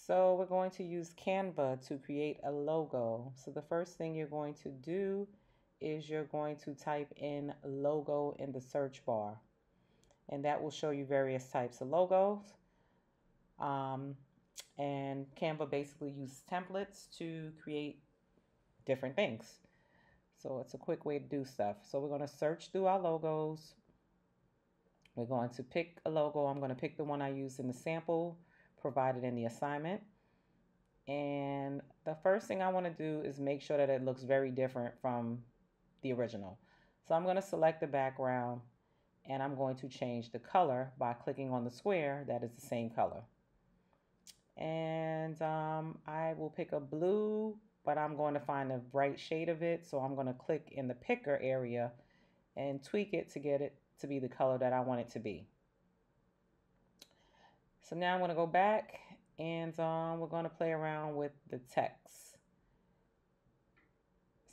So we're going to use Canva to create a logo. So the first thing you're going to do is you're going to type in logo in the search bar, and that will show you various types of logos. Um, and Canva basically uses templates to create different things. So it's a quick way to do stuff. So we're going to search through our logos. We're going to pick a logo. I'm going to pick the one I used in the sample provided in the assignment. And the first thing I want to do is make sure that it looks very different from the original. So I'm going to select the background and I'm going to change the color by clicking on the square that is the same color. And I will pick a blue, but I'm going to find a bright shade of it. So I'm going to click in the picker area and tweak it to get it to be the color that I want it to be. So now I'm going to go back and we're going to play around with the text.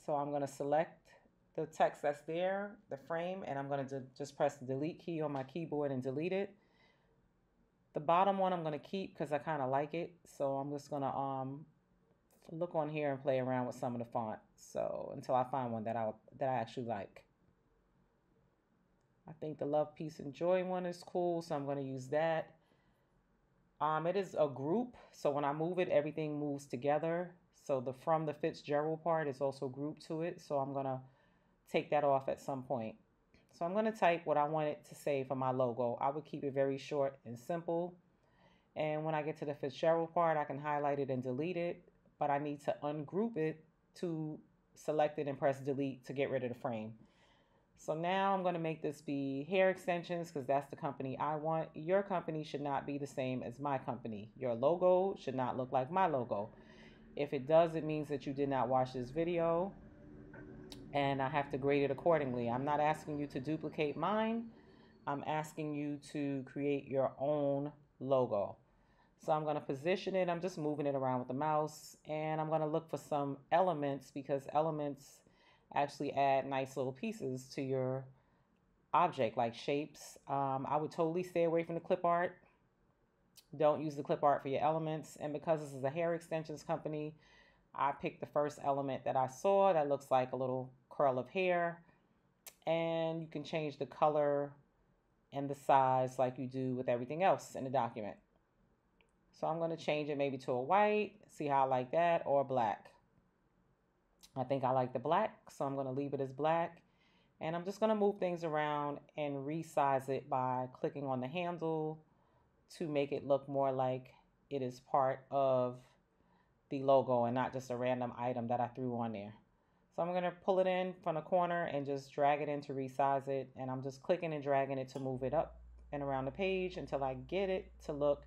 So I'm going to select the text that's there, the frame, and I'm going to just press the delete key on my keyboard and delete it. The bottom one I'm going to keep because I kind of like it. So I'm just going to look on here and play around with some of the font. So until I find one that I actually like. I think the Love, Peace, and Joy one is cool, so I'm going to use that. It is a group, so when I move it, everything moves together. So the from the Fitzgerald part is also grouped to it, so I'm going to take that off at some point. So I'm going to type what I want it to say for my logo. I would keep it very short and simple. And when I get to the Fitzgerald part, I can highlight it and delete it, but I need to ungroup it to select it and press delete to get rid of the frame. So now I'm going to make this be hair extensions because that's the company I want. Your company should not be the same as my company. Your logo should not look like my logo. If it does, it means that you did not watch this video and I have to grade it accordingly. I'm not asking you to duplicate mine. I'm asking you to create your own logo. So I'm going to position it. I'm just moving it around with the mouse and I'm going to look for some elements because elements actually add nice little pieces to your object like shapes. I would totally stay away from the clip art. Don't use the clip art for your elements. And because this is a hair extensions company, I picked the first element that I saw that looks like a little curl of hair. And you can change the color and the size like you do with everything else in the document. So I'm going to change it maybe to a white, see how I like that, or black. I think I like the black, so I'm going to leave it as black. And I'm just going to move things around and resize it by clicking on the handle to make it look more like it is part of the logo and not just a random item that I threw on there. So I'm going to pull it in from the corner and just drag it in to resize it. And I'm just clicking and dragging it to move it up and around the page until I get it to look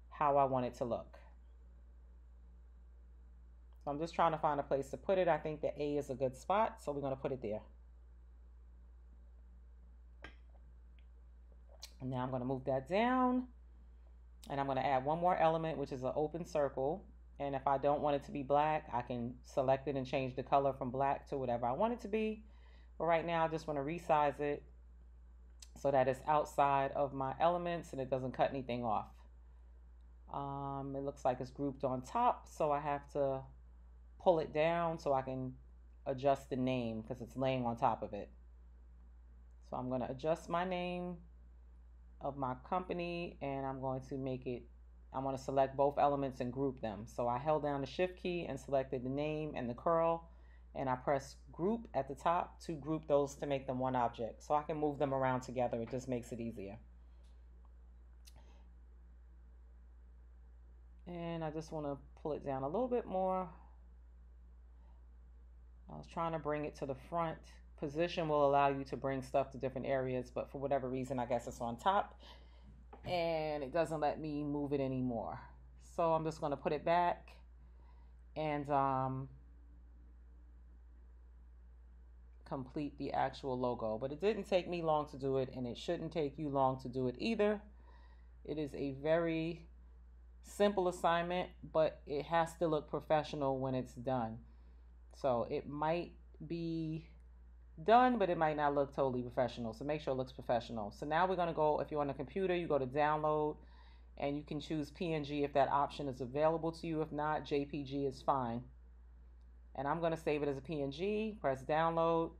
how I want it to look. So I'm just trying to find a place to put it. I think the A is a good spot, so we're going to put it there. And now I'm going to move that down, and I'm going to add one more element, which is an open circle. And if I don't want it to be black, I can select it and change the color from black to whatever I want it to be. But right now, I just want to resize it so that it's outside of my elements and it doesn't cut anything off. It looks like it's grouped on top, so I have to pull it down so I can adjust the name because it's laying on top of it. So I'm going to adjust my name of my company and I'm going to make it, I'm going to select both elements and group them. So I held down the shift key and selected the name and the curl and I press group at the top to group those to make them one object. So I can move them around together. It just makes it easier. And I just want to pull it down a little bit more. I was trying to bring it to the front. Position will allow you to bring stuff to different areas, but for whatever reason, I guess it's on top and it doesn't let me move it anymore. So I'm just going to put it back and complete the actual logo. But it didn't take me long to do it, and it shouldn't take you long to do it either. It is a very simple assignment, but it has to look professional when it's done. So it might be done, but it might not look totally professional. So make sure it looks professional. So now we're going to go, if you're on a computer, you go to download And you can choose PNG if that option is available to you. If not, JPG is fine. And I'm going to save it as a PNG, press download,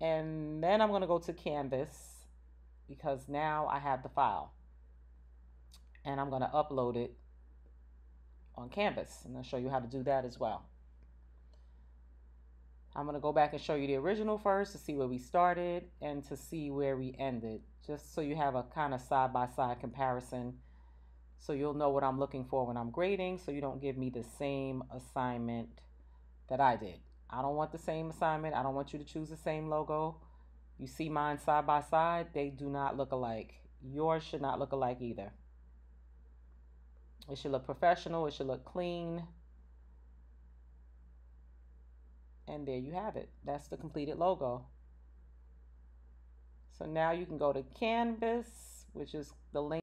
and then I'm going to go to Canvas because now I have the file. And I'm going to upload it on Canvas, and I'll show you how to do that as well. I'm going to go back and show you the original first to see where we started and to see where we ended, just so you have a kind of side-by-side comparison, so you'll know what I'm looking for when I'm grading, so you don't give me the same assignment that I did. I don't want the same assignment. I don't want you to choose the same logo. You see mine side by side, they do not look alike. Yours should not look alike either. It should look professional. It should look clean. And there you have it. That's the completed logo. So now you can go to Canvas, which is the link